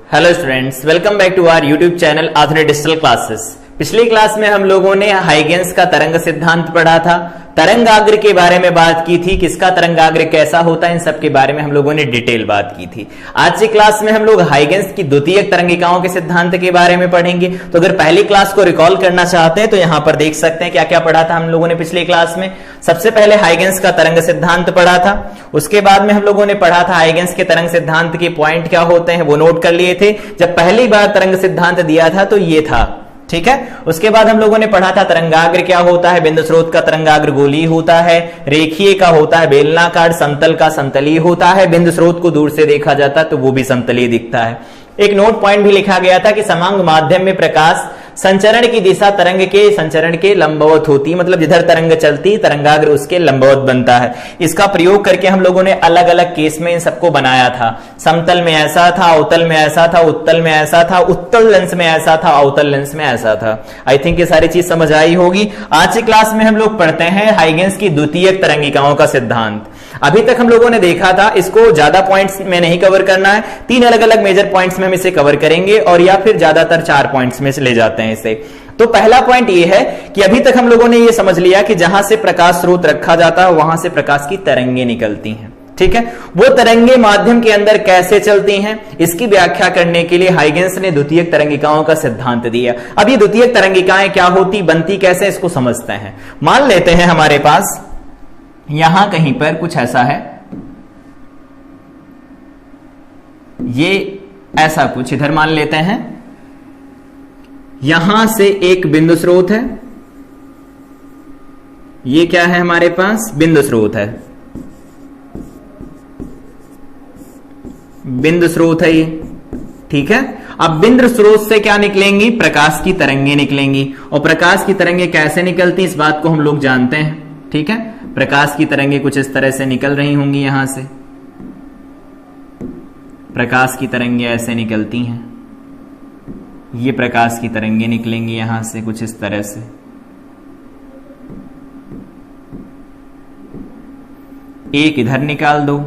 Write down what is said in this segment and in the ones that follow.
Hello students, welcome back to our YouTube channel आधुनिक digital classes. पिछली class में हम लोगों ने हाइगेंस का तरंग सिद्धांत पढ़ा था, तरंगाग्र के बारे में बात की थी, किसका तरंगाग्र कैसा होता है, इन सब के बारे में हम लोगों ने डिटेल बात की थी। आज की क्लास में हम लोग हाइगेंस की द्वितीयक तरंगिकाओं के सिद्धांत के बारे में पढ़ेंगे। तो अगर पहली क्लास को रिकॉल करना चाहते हैं तो यहां पर देख सकते हैं क्या क्या पढ़ा था हम लोगों ने पिछली क्लास में। सबसे पहले हाइगेंस का तरंग सिद्धांत पढ़ा था, उसके बाद में हम लोगों ने पढ़ा था हाइगेंस के तरंग सिद्धांत के पॉइंट क्या होते हैं वो नोट कर लिए थे। जब पहली बार तरंग सिद्धांत दिया था तो ये था, ठीक है। उसके बाद हम लोगों ने पढ़ा था तरंगाग्र क्या होता है, बिंदु स्रोत का तरंगाग्र गोलीय होता है, रेखीय का होता है बेलनाकार, समतल का समतलीय होता है, बिंदु स्रोत को दूर से देखा जाता है तो वो भी समतलीय दिखता है। एक नोट पॉइंट भी लिखा गया था कि समांग माध्यम में प्रकाश संचरण की दिशा तरंग के संचरण के लंबवत होती है, मतलब जिधर तरंग चलती तरंगाग्र उसके लंबवत बनता है। इसका प्रयोग करके हम लोगों ने अलग अलग केस में इन सबको बनाया था। समतल में ऐसा था, अवतल में ऐसा था, उत्तल में ऐसा था, उत्तल लेंस में ऐसा था, अवतल लेंस में ऐसा था। आई थिंक ये सारी चीज समझ आई होगी। आज की क्लास में हम लोग पढ़ते हैं हाइगेंस की द्वितीयक तरंगिकाओं का सिद्धांत। अभी तक हम लोगों ने देखा था, इसको ज्यादा पॉइंट्स में नहीं कवर करना है, 3 अलग अलग मेजर पॉइंट्स में हम इसे कवर करेंगे और या फिर ज्यादातर 4 पॉइंट्स में से ले जाते हैं इसे। तो पहला पॉइंट ये है कि अभी तक हम लोगों ने ये समझ लिया कि जहां से प्रकाश स्रोत रखा जाता है वहां से प्रकाश की तरंगे निकलती हैं, ठीक है। वो तरंगे माध्यम के अंदर कैसे चलती हैं इसकी व्याख्या करने के लिए हाइगेंस ने द्वितीयक तरंगिकाओं का सिद्धांत दिया। अब ये द्वितीयक तरंगिकाएं क्या होती, बनती कैसे, इसको समझते हैं। मान लेते हैं हमारे पास यहां कहीं पर कुछ ऐसा है, ये ऐसा कुछ इधर मान लेते हैं, यहां से एक बिंदु स्रोत है, ये क्या है हमारे पास, बिंदु स्रोत है, बिंदु स्रोत है ये, ठीक है। अब बिंदु स्रोत से क्या निकलेंगी, प्रकाश की तरंगे निकलेंगी। और प्रकाश की तरंगे कैसे निकलती इस बात को हम लोग जानते हैं, ठीक है। प्रकाश की तरंगे कुछ इस तरह से निकल रही होंगी, यहां से प्रकाश की तरंगे ऐसे निकलती हैं, ये प्रकाश की तरंगे निकलेंगी यहां से कुछ इस तरह से। एक इधर निकाल दो,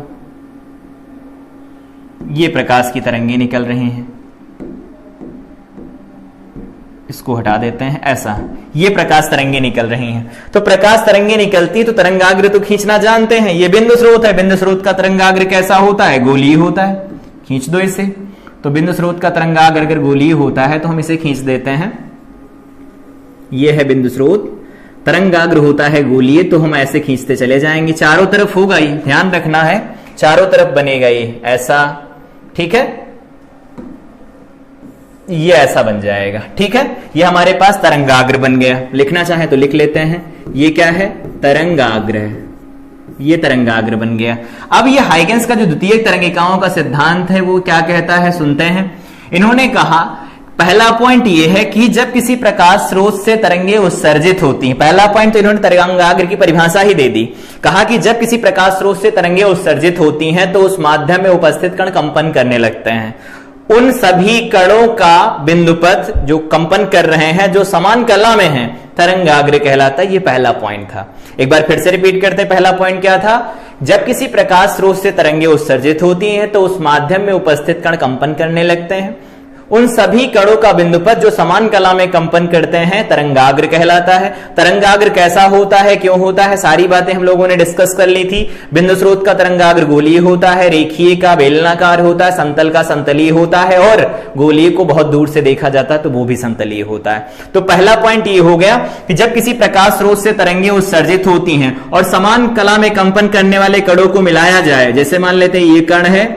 ये प्रकाश की तरंगे निकल रहे हैं, इसको हटा देते हैं, ऐसा ये प्रकाश तरंगे निकल रही हैं। तो प्रकाश तरंगे निकलती तो तरंगाग्र तो खींचना जानते हैं, ये बिंदु स्रोत है, बिंदु स्रोत का तरंगाग्र कैसा होता है, गोलीय होता है। खींच दो इसे, तो बिंदु स्रोत का तरंगाग्र अगर गोलीय होता है तो हम इसे खींच देते हैं, ये है बिंदु स्रोत, तरंगाग्र होता है गोलीय, तो हम ऐसे खींचते चले जाएंगे, चारों तरफ होगा ये, ध्यान रखना है, चारों तरफ बनेगा ये ऐसा, ठीक है, ये ऐसा बन जाएगा, ठीक है। ये हमारे पास तरंगाग्र बन गया। लिखना चाहे तो लिख लेते हैं, ये क्या है, तरंगाग्र है, ये तरंगाग्र बन गया। अब ये हाइगेंस का जो द्वितीयक तरंगिकाओं का सिद्धांत है वो क्या कहता है, सुनते हैं। इन्होंने कहा पहला पॉइंट ये है कि जब किसी प्रकाश स्रोत से तरंगे उत्सर्जित होती हैं, पहला पॉइंट तो इन्होंने तरंगाग्र की परिभाषा ही दे दी, कहा कि जब किसी प्रकाश स्रोत से तरंगे उत्सर्जित होती हैं तो उस माध्यम में उपस्थित कण कंपन करने लगते हैं। उन सभी कणों का बिंदुपथ जो कंपन कर रहे हैं, जो समान कला में हैं, तरंगाग्र कहलाता है। ये पहला पॉइंट था। एक बार फिर से रिपीट करते हैं, पहला पॉइंट क्या था, जब किसी प्रकाश स्रोत से तरंगे उत्सर्जित होती हैं तो उस माध्यम में उपस्थित कण कंपन करने लगते हैं। उन सभी कणों का बिंदुपथ जो समान कला में कंपन करते हैं तरंगाग्र कहलाता है। तरंगाग्र कैसा होता है, क्यों होता है, सारी बातें हम लोगों ने डिस्कस कर ली थी। बिंदु स्रोत का तरंगाग्र गोलीय होता है, रेखीय का बेलनाकार होता है, समतल का समतलीय होता है और गोलीय को बहुत दूर से देखा जाता है तो वो भी समतलीय होता है। तो पहला पॉइंट ये हो गया कि जब किसी प्रकाश स्रोत से तरंगे उत्सर्जित होती हैं और समान कला में कंपन करने वाले कणों को मिलाया जाए, जैसे मान लेते हैं ये कण है,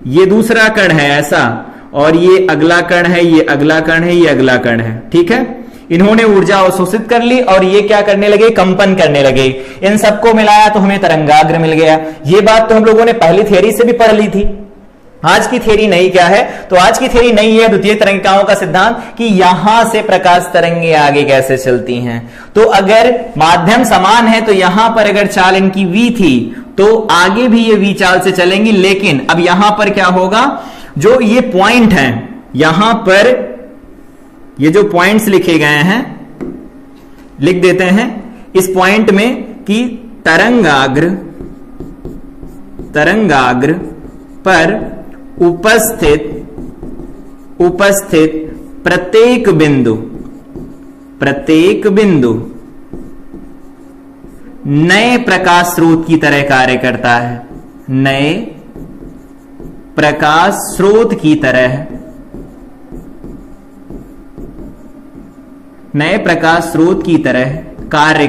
ये दूसरा कण है ऐसा, और ये अगला कण है, ये अगला कण है, ये अगला कण है, ठीक है। इन्होंने ऊर्जा अवशोषित कर ली और ये क्या करने लगे, कंपन करने लगे। इन सबको मिलाया तो हमें तरंगाग्र मिल गया। ये बात तो हम लोगों ने पहली थ्योरी से भी पढ़ ली थी। आज की थ्योरी नई क्या है, तो आज की थ्योरी नई है द्वितीय तरंगिकाओं का सिद्धांत कि यहां से प्रकाश तरंगे आगे कैसे चलती हैं। तो अगर माध्यम समान है तो यहां पर अगर चाल इनकी v थी तो आगे भी ये v चाल से चलेंगी, लेकिन अब यहां पर क्या होगा, जो ये पॉइंट है यहां पर, ये जो पॉइंट्स लिखे गए हैं लिख देते हैं इस पॉइंट में कि तरंगाग्र पर उपस्थित उपस्थित प्रत्येक बिंदु नए प्रकाश स्रोत की तरह कार्य करता है, नए प्रकाश स्रोत की तरह, नए प्रकाश स्रोत की तरह कार्य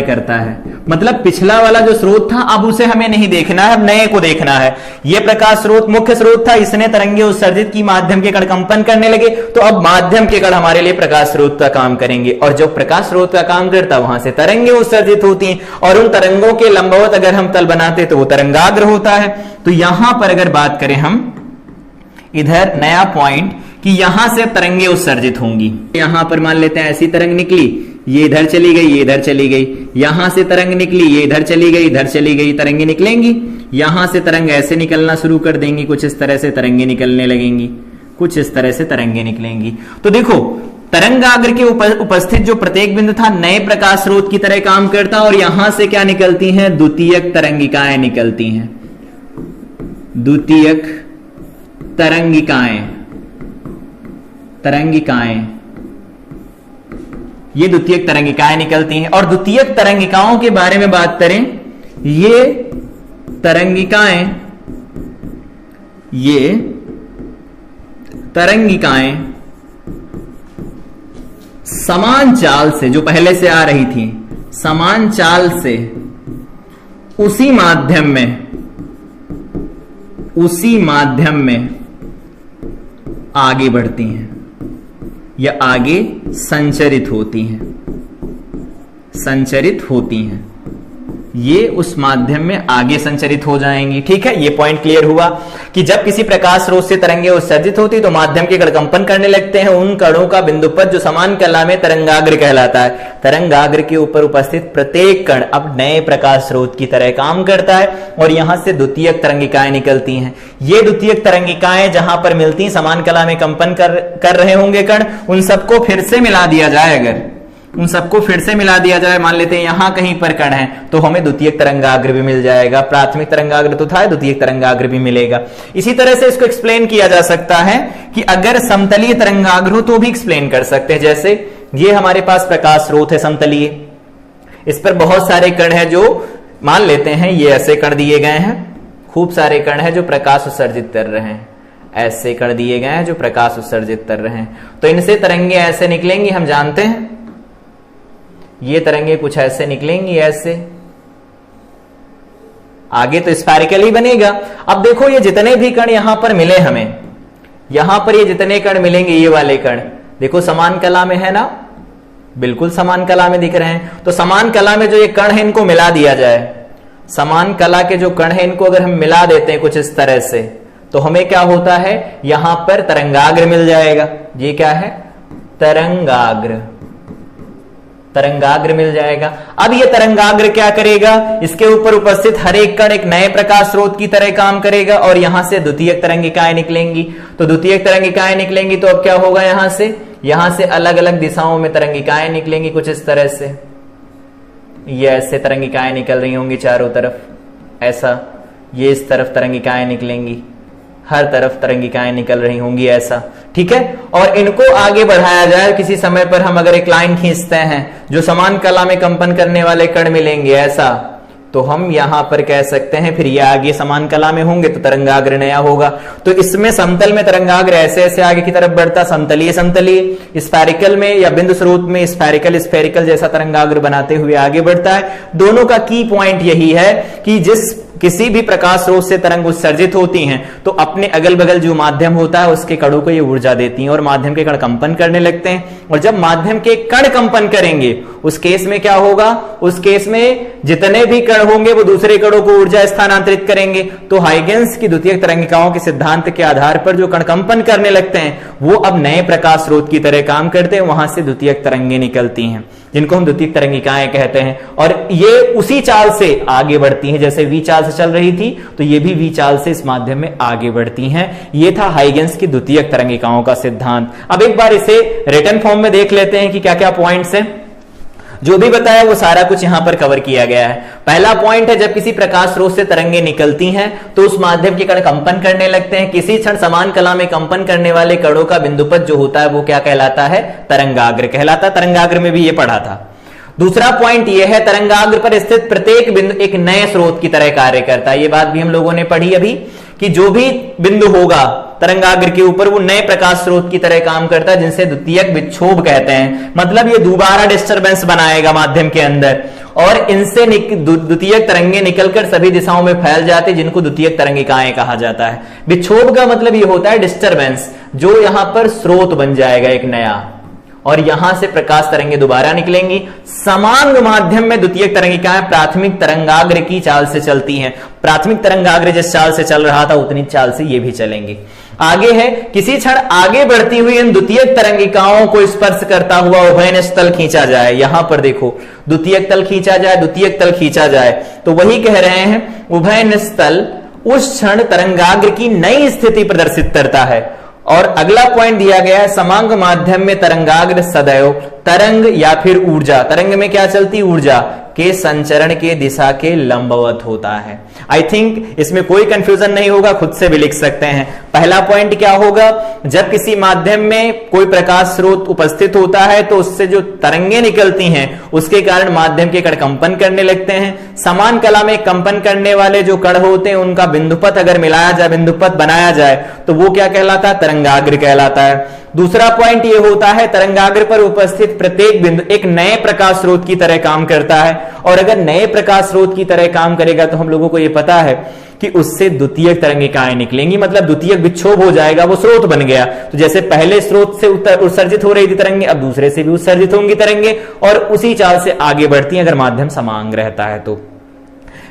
करता है। मतलब पिछला वाला जो स्रोत था अब उसे हमें नहीं देखना है, अब नए को देखना है। यह प्रकाश स्रोत मुख्य स्रोत था, इसने तरंगे उत्सर्जित की, माध्यम के कण कंपन करने लगे, तो अब माध्यम के कण हमारे लिए प्रकाश स्रोत का काम करेंगे, और जो प्रकाश स्रोत का काम करता वहां से तरंगे उत्सर्जित होती हैं, और उन तरंगों के लंबवत अगर हम तल बनाते तो वो तरंगाग्र होता है। तो यहां पर अगर बात करें हम, इधर नया पॉइंट कि यहां से तरंगे उत्सर्जित होंगी। यहां पर मान लेते हैं ऐसी तरंग निकली, ये इधर चली गई, ये इधर चली गई, यहां से तरंग निकली, ये इधर चली गई, इधर चली गई, तरंगे निकलेंगी। यहां से तरंग ऐसे निकलना शुरू कर देंगी, कुछ इस तरह से तरंगे निकलने लगेंगी, कुछ इस तरह से तरंगे निकलेंगी। तो देखो तरंगाग्र के उपस्थित जो प्रत्येक बिंदु था नए प्रकाश स्रोत की तरह काम करता, और यहां से क्या निकलती हैं, द्वितीयक तरंगिकाएं निकलती हैं, द्वितीयक तरंगिकाएं, ये द्वितीयक तरंगिकाएं निकलती हैं। और द्वितीयक तरंगिकाओं के बारे में बात करें, ये तरंगिकाएं समान चाल से, जो पहले से आ रही थी, समान चाल से उसी माध्यम में आगे बढ़ती हैं या आगे संचरित होती हैं, ये उस माध्यम में आगे संचरित हो जाएंगी। ठीक है, ये पॉइंट क्लियर हुआ कि जब किसी प्रकाश स्रोत से तरंगे उत्सर्जित होती तो माध्यम के कण कंपन करने लगते हैं, उन कणों का बिंदुपथ जो समान कला में तरंगाग्र कहलाता है। तरंगाग्र के ऊपर उपस्थित प्रत्येक कण अब नए प्रकाश स्रोत की तरह काम करता है, और यहां से द्वितीयक तरंगिकाएं निकलती हैं। ये द्वितीयक तरंगिकाएं जहां पर मिलती, समान कला में कंपन कर रहे होंगे कण, उन सबको फिर से मिला दिया जाए, अगर उन सबको फिर से मिला दिया जाए, मान लेते हैं यहां कहीं पर कण है, तो हमें द्वितीयक तरंगाग्र भी मिल जाएगा। प्राथमिक तरंगाग्र तो था, द्वितीयक तरंगाग्र भी मिलेगा। इसी तरह से इसको एक्सप्लेन किया जा सकता है कि अगर समतलीय तरंगाग्र हो तो भी एक्सप्लेन कर सकते हैं। जैसे ये हमारे पास प्रकाश स्रोत है समतलीय, इस पर बहुत सारे कण है, जो मान लेते हैं ये ऐसे कण दिए गए हैं, खूब सारे कण है जो प्रकाश उत्सर्जित कर रहे हैं, ऐसे कण दिए गए हैं जो प्रकाश उत्सर्जित कर रहे हैं, तो इनसे तरंगे ऐसे निकलेंगी, हम जानते हैं ये तरंगे कुछ ऐसे निकलेंगी, ऐसे आगे तो स्फेरिकल ही बनेगा। अब देखो ये जितने भी कण यहां पर मिले हमें, यहां पर ये जितने कण मिलेंगे, ये वाले कण देखो समान कला में है ना, बिल्कुल समान कला में दिख रहे हैं। तो समान कला में जो ये कण है इनको मिला दिया जाए, समान कला के जो कण है इनको अगर हम मिला देते हैं कुछ इस तरह से, तो हमें क्या होता है, यहां पर तरंगाग्र मिल जाएगा। ये क्या है, तरंगाग्र मिल जाएगा। अब ये तरंगाग्र क्या करेगा, इसके ऊपर उपस्थित हर एक कण एक नए प्रकाश स्रोत की तरह काम करेगा, और यहां से द्वितीयक तरंगिकाएं निकलेंगी। तो द्वितीयक तरंगिकाएं निकलेंगी तो अब क्या होगा, यहां से अलग अलग दिशाओं में तरंगिकाएं निकलेंगी कुछ इस तरह से, ये ऐसे तरंगिकाएं निकल रही होंगी चारों तरफ, ऐसा, ये इस तरफ तरंगिकाएं निकलेंगी, हर तरफ तरंगिकाएं निकल रही होंगी, ऐसा। ठीक है, और इनको आगे बढ़ाया जाए, किसी समय पर हम अगर एक लाइन खींचते हैं जो समान कला में कंपन करने वाले कण मिलेंगे, ऐसा, तो हम यहां पर कह सकते हैं फिर ये आगे समान कला में होंगे तो तरंगाग्र नया होगा। तो इसमें समतल में तरंगाग्र ऐसे ऐसे आगे की तरफ बढ़ता, समतलीय स्फेरिकल में या बिंदु स्रोत में स्फेरिकल जैसा तरंगाग्र बनाते हुए आगे बढ़ता है। दोनों का की पॉइंट यही है कि किसी भी प्रकाश स्रोत से तरंग उत्सर्जित होती हैं तो अपने अगल बगल जो माध्यम होता है उसके कणों को ये ऊर्जा देती हैं और माध्यम के कण कंपन करने लगते हैं। और जब माध्यम के कण कंपन करेंगे उस केस में क्या होगा, उस केस में जितने भी कण होंगे वो दूसरे कणों को ऊर्जा स्थानांतरित करेंगे। तो हाइगेंस की द्वितीयक तरंगिकाओं के सिद्धांत के आधार पर जो कण कंपन करने लगते हैं वो अब नए प्रकाश स्रोत की तरह काम करते हैं, वहां से द्वितीयक तरंगे निकलती हैं जिनको हम द्वितीयक तरंगिकाएं कहते हैं। और ये उसी चाल से आगे बढ़ती हैं, जैसे वी चाल से चल रही थी तो ये भी वी चाल से इस माध्यम में आगे बढ़ती हैं। ये था हाइगेंस की द्वितीयक तरंगिकाओं का सिद्धांत। अब एक बार इसे रिटन फॉर्म में देख लेते हैं कि क्या क्या पॉइंट्स हैं। जो भी बताया वो सारा कुछ यहां पर कवर किया गया है। पहला पॉइंट है, जब किसी प्रकाश स्रोत से तरंगे निकलती हैं तो उस माध्यम के कण कंपन करने लगते हैं। किसी क्षण समान कला में कंपन करने वाले कणों का बिंदुपथ जो होता है वो क्या कहलाता है? तरंगाग्र कहलाता है। तरंगाग्र में भी ये पढ़ा था। दूसरा पॉइंट ये है, तरंगाग्र पर स्थित प्रत्येक बिंदु एक नए स्रोत की तरह कार्य करता है। ये बात भी हम लोगों ने पढ़ी अभी कि जो भी बिंदु होगा तरंगाग्र के ऊपर वो नए प्रकाश स्रोत की तरह काम करता है, जिनसे द्वितीयक विक्षोभ कहते हैं। मतलब ये दोबारा डिस्टरबेंस बनाएगा माध्यम के अंदर और इनसे द्वितीयक तरंगे निकलकर सभी दिशाओं में फैल जाते, जिनको द्वितीयक तरंगिकाएं कहा जाता है। विक्षोभ का मतलब ये होता है डिस्टरबेंस, जो यहां पर स्रोत बन जाएगा एक नया, और यहां से प्रकाश तरंगे दोबारा निकलेंगी। समांग माध्यम में द्वितीयक तरंगिकाएं प्राथमिक तरंगाग्र की चाल से चलती हैं। प्राथमिक तरंगाग्र जिस चाल से चल रहा था उतनी चाल से ये भी चलेंगी। आगे है, किसी क्षण आगे बढ़ती हुई इन द्वितीयक तरंगिकाओं को स्पर्श करता हुआ उभयनिष्ठ तल खींचा जाए। यहां पर देखो, द्वितीयक तल खींचा जाए, द्वितीयक तल खींचा जाए, तो वही कह रहे हैं उभयनिष्ठ तल उस क्षण तरंगाग्र की नई स्थिति प्रदर्शित करता है। और अगला पॉइंट दिया गया है, समांग माध्यम में तरंगाग्र सदैव तरंग या फिर ऊर्जा, तरंग में क्या चलती? ऊर्जा के संचरण के दिशा के लंबवत होता है। आई थिंक इसमें कोई कंफ्यूजन नहीं होगा, खुद से भी लिख सकते हैं। पहला पॉइंट क्या होगा, जब किसी माध्यम में कोई प्रकाश स्रोत उपस्थित होता है तो उससे जो तरंगे निकलती हैं उसके कारण माध्यम के कण कंपन करने लगते हैं। समान कला में कंपन करने वाले जो कण होते हैं उनका बिंदुपथ अगर मिलाया जाए, बिंदुपथ बनाया जाए तो वो क्या कहलाता है? तरंगाग्र कहलाता है। दूसरा पॉइंट ये होता है, तरंगाग्र पर उपस्थित प्रत्येक बिंदु एक नए प्रकाश स्रोत की तरह काम करता है, और अगर नए प्रकाश स्रोत की तरह काम करेगा तो हम लोगों को ये पता है कि उससे द्वितीयक तरंगिकाएं निकलेंगी, मतलब द्वितीयक विक्षोभ हो जाएगा, वो स्रोत बन गया। तो जैसे पहले स्रोत से उत्सर्जित हो रही थी तरंगे, अब दूसरे से भी उत्सर्जित होंगी तरंगे, और उसी चाल से आगे बढ़ती हैं अगर माध्यम समांग रहता है तो।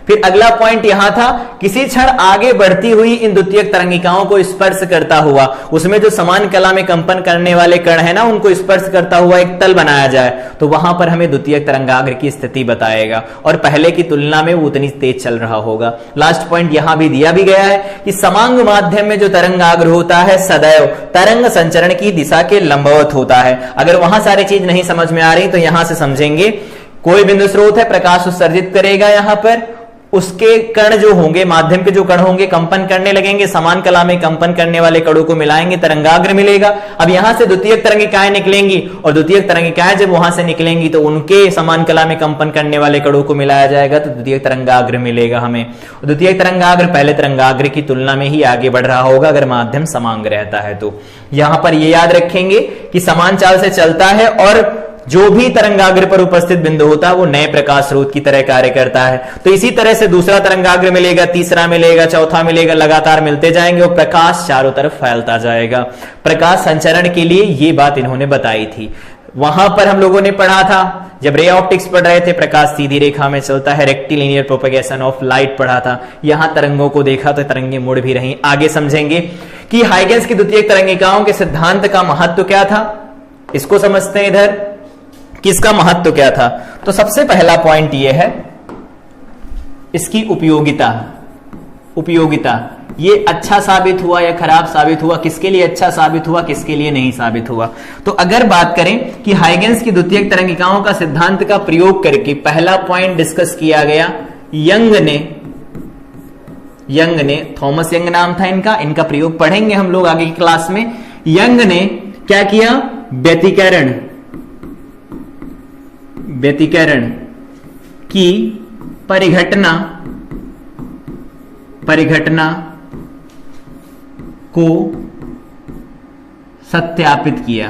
फिर अगला पॉइंट यहां था, किसी क्षण आगे बढ़ती हुई इन द्वितीयक तरंगिकाओं को स्पर्श करता हुआ, उसमें जो समान कला में कंपन करने वाले कण है ना, उनको स्पर्श करता हुआ एक तल बनाया जाए तो वहां पर हमें द्वितीयक तरंगाग्र की स्थिति बताएगा, और पहले की तुलना में वो उतनी तेज चल रहा होगा। लास्ट पॉइंट यहां भी दिया भी गया है कि समांग माध्यम में जो तरंगाग्र होता है सदैव तरंग संचरण की दिशा के लंबवत होता है। अगर वहां सारी चीज नहीं समझ में आ रही तो यहां से समझेंगे, कोई बिंदु स्रोत है, प्रकाश उत्सर्जित करेगा, यहां पर उसके कण जो होंगे, माध्यम के जो कण होंगे कंपन करने लगेंगे, समान कला में कंपन करने वाले कणों को मिलाएंगे, तरंगाग्र मिलेगा। अब यहां से द्वितीयक तरंगिकाएं निकलेंगी, और द्वितीयक तरंगिकाएं जब वहां से निकलेंगी तो उनके समान कला में कंपन करने वाले कणों को मिलाया जाएगा तो द्वितीयक तरंगाग्र मिलेगा हमें। द्वितीयक तरंगाग्र पहले तरंगाग्र की तुलना में ही आगे बढ़ रहा होगा अगर माध्यम समांग रहता है तो। यहां पर यह याद रखेंगे कि समान चाल से चलता है, और जो भी तरंगाग्र पर उपस्थित बिंदु होता है वो नए प्रकाश स्रोत की तरह कार्य करता है। तो इसी तरह से दूसरा तरंगाग्र मिलेगा, तीसरा मिलेगा, चौथा मिलेगा, लगातार मिलते जाएंगे और प्रकाश चारों तरफ फैलता जाएगा। प्रकाश संचरण के लिए ये बात इन्होंने बताई थी। वहां पर हम लोगों ने पढ़ा था, जब रे ऑप्टिक्स पढ़ रहे थे, प्रकाश सीधी रेखा में चलता है, रेक्टिलिनियर प्रोपेगेशन ऑफ लाइट पढ़ा था। यहां तरंगों को देखा तो तरंगे मुड़ भी रही। आगे समझेंगे कि हाइगेंस की द्वितीयक तरंगिकाओं के सिद्धांत का महत्व क्या था, इसको समझते हैं। इधर किसका महत्व क्या था, तो सबसे पहला पॉइंट यह है इसकी उपयोगिता। उपयोगिता, ये अच्छा साबित हुआ या खराब साबित हुआ, किसके लिए अच्छा साबित हुआ, किसके लिए नहीं साबित हुआ। तो अगर बात करें कि हाइगेंस की द्वितीयक तरंगिकाओं का सिद्धांत का प्रयोग करके पहला पॉइंट डिस्कस किया गया, यंग ने थॉमस यंग नाम था इनका प्रयोग पढ़ेंगे हम लोग आगे की क्लास में। यंग ने क्या किया, व्यतिकरण की परिघटना को सत्यापित किया।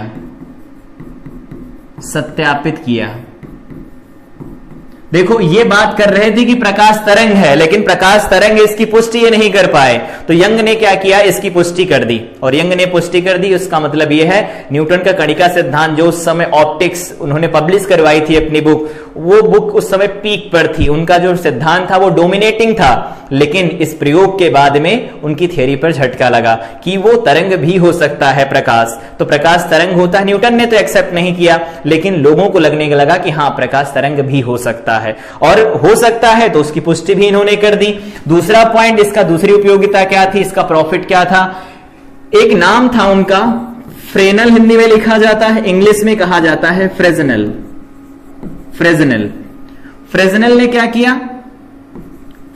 देखो ये बात कर रहे थे कि प्रकाश तरंग है, लेकिन प्रकाश तरंग इसकी पुष्टि ये नहीं कर पाए, तो यंग ने क्या किया, इसकी पुष्टि कर दी। और यंग ने पुष्टि कर दी, उसका मतलब ये है न्यूटन का कणिका सिद्धांत जो उस समय ऑप्टिक्स उन्होंने पब्लिश करवाई थी अपनी बुक, वो बुक उस समय पीक पर थी, उनका जो सिद्धांत था वो डोमिनेटिंग था। लेकिन इस प्रयोग के बाद में उनकी थ्योरी पर झटका लगा कि वो तरंग भी हो सकता है प्रकाश, तो प्रकाश तरंग होता है। न्यूटन ने तो एक्सेप्ट नहीं किया, लेकिन लोगों को लगने लगा कि हाँ प्रकाश तरंग भी हो सकता है, और हो सकता है तो उसकी पुष्टि भी इन्होंने कर दी। दूसरा पॉइंट, इसका दूसरी उपयोगिता क्या थी, इसका प्रॉफिट क्या था, एक नाम था उनका फ्रेनल, हिंदी में लिखा जाता है, इंग्लिश में कहा जाता है फ्रेजनल। फ्रेजनेल। फ्रेजनेल ने क्या किया?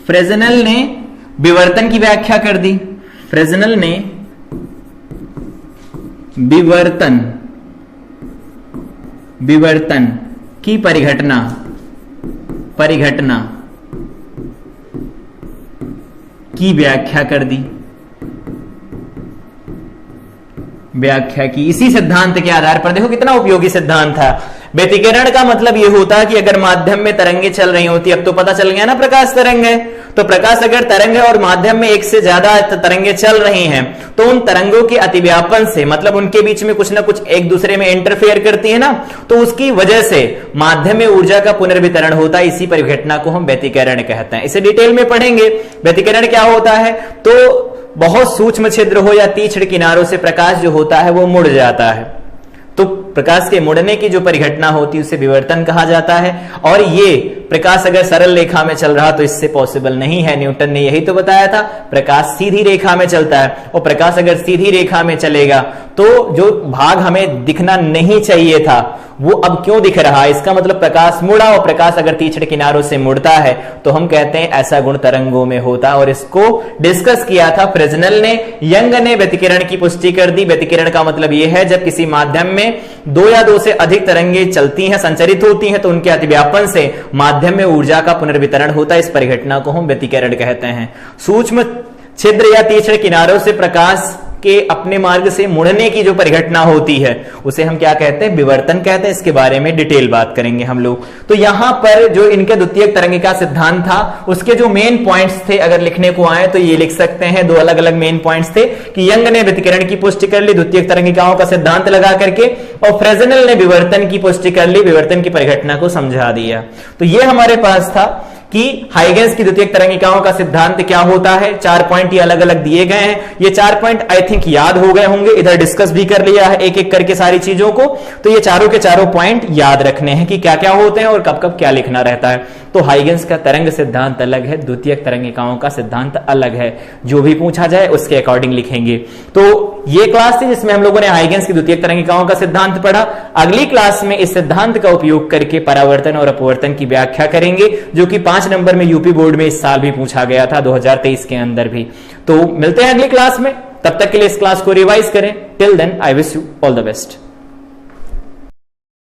फ्रेजनेल ने विवर्तन की व्याख्या कर दी। फ्रेजनेल ने विवर्तन की परिघटना की व्याख्या कर दी, व्याख्या की इसी सिद्धांत के आधार पर। देखो कितना उपयोगी सिद्धांत था। व्यतिकरण का मतलब यह होता है कि अगर माध्यम में तरंगे चल रही होती, अब तो पता चल गया ना प्रकाश तरंग है, तो प्रकाश अगर तरंग है और माध्यम में एक से ज्यादा तरंगे चल रही हैं, तो उन तरंगों के अतिव्यापन से, मतलब उनके बीच में कुछ ना कुछ एक दूसरे में इंटरफेयर करती है ना, तो उसकी वजह से माध्यम में ऊर्जा का पुनर्वितरण होता है। इसी परिघटना को हम व्यतिकरण कहते हैं। इसे डिटेल में पढ़ेंगे। व्यतिकरण क्या होता है? तो बहुत सूक्ष्म छिद्र हो या तीक्ष्ण किनारों से प्रकाश जो होता है वो मुड़ जाता है, तो प्रकाश के मुड़ने की जो परिघटना होती है उसे विवर्तन कहा जाता है। और ये प्रकाश अगर सरल रेखा में चल रहा तो इससे पॉसिबल नहीं है। न्यूटन ने यही तो बताया था, प्रकाश सीधी रेखा में चलता है, और प्रकाश अगर सीधी रेखा में चलेगा तो जो भाग हमें दिखना नहीं चाहिए था वो अब क्यों दिख रहा है? इसका मतलब प्रकाश मुड़ा, और प्रकाश अगर तीक्ष्ण किनारों से मुड़ता है तो हम कहते हैं ऐसा गुण तरंगों में होता है। और इसको डिस्कस किया था फ्रेजनेल ने। यंग ने व्यतिकरण की पुष्टि कर दी। व्यतिकरण का मतलब यह है जब किसी माध्यम में दो या दो से अधिक तरंगे चलती हैं, संचरित होती हैं, तो उनके अतिव्यापन से माध्यम में ऊर्जा का पुनर्वितरण होता है। इस परिघटना को हम व्यतिकरण कहते हैं। सूक्ष्म छिद्र या तीक्ष्ण किनारों से प्रकाश के अपने मार्ग से मुड़ने की जो परिघटना होती है उसे हम क्या कहते हैं? विवर्तन कहते हैं। इसके बारे में डिटेल बात करेंगे हम लोग। तो यहां पर जो इनके द्वितीयक तरंगिका सिद्धांत था उसके जो मेन पॉइंट्स थे, अगर लिखने को आए तो ये लिख सकते हैं। दो अलग अलग मेन पॉइंट्स थे कि यंग ने व्यतिकरण की पुष्टि कर ली द्वितीयक तरंगिकाओं का सिद्धांत लगा करके, और फ्रेजनेल ने विवर्तन की पुष्टि कर ली, विवर्तन की परिघटना को समझा दिया। तो ये हमारे पास था कि हाइगेंस की द्वितीयक तरंगिकाओं का सिद्धांत क्या होता है। 4 पॉइंट ये अलग अलग दिए गए हैं। ये 4 पॉइंट आई थिंक याद हो गए होंगे, इधर डिस्कस भी कर लिया है एक एक करके सारी चीजों को। तो ये चारों के चारों पॉइंट याद रखने हैं कि क्या क्या होते हैं और कब कब क्या लिखना रहता है। तो हाइगेंस का तरंग सिद्धांत अलग है, द्वितीयक तरंगिकाओं का सिद्धांत अलग है। जो भी पूछा जाए उसके अकॉर्डिंग लिखेंगे। तो ये क्लास थी जिसमें हम लोगों ने हाइगेंस की द्वितीयक तरंगिकाओं का सिद्धांत पढ़ा। अगली क्लास में इस सिद्धांत का उपयोग करके परावर्तन और अपवर्तन की व्याख्या करेंगे, जो कि 5 नंबर में यूपी बोर्ड में इस साल भी पूछा गया था, 2023 के अंदर भी। तो मिलते हैं अगली क्लास में, तब तक के लिए इस क्लास को रिवाइज करें। Till then I wish you all the best.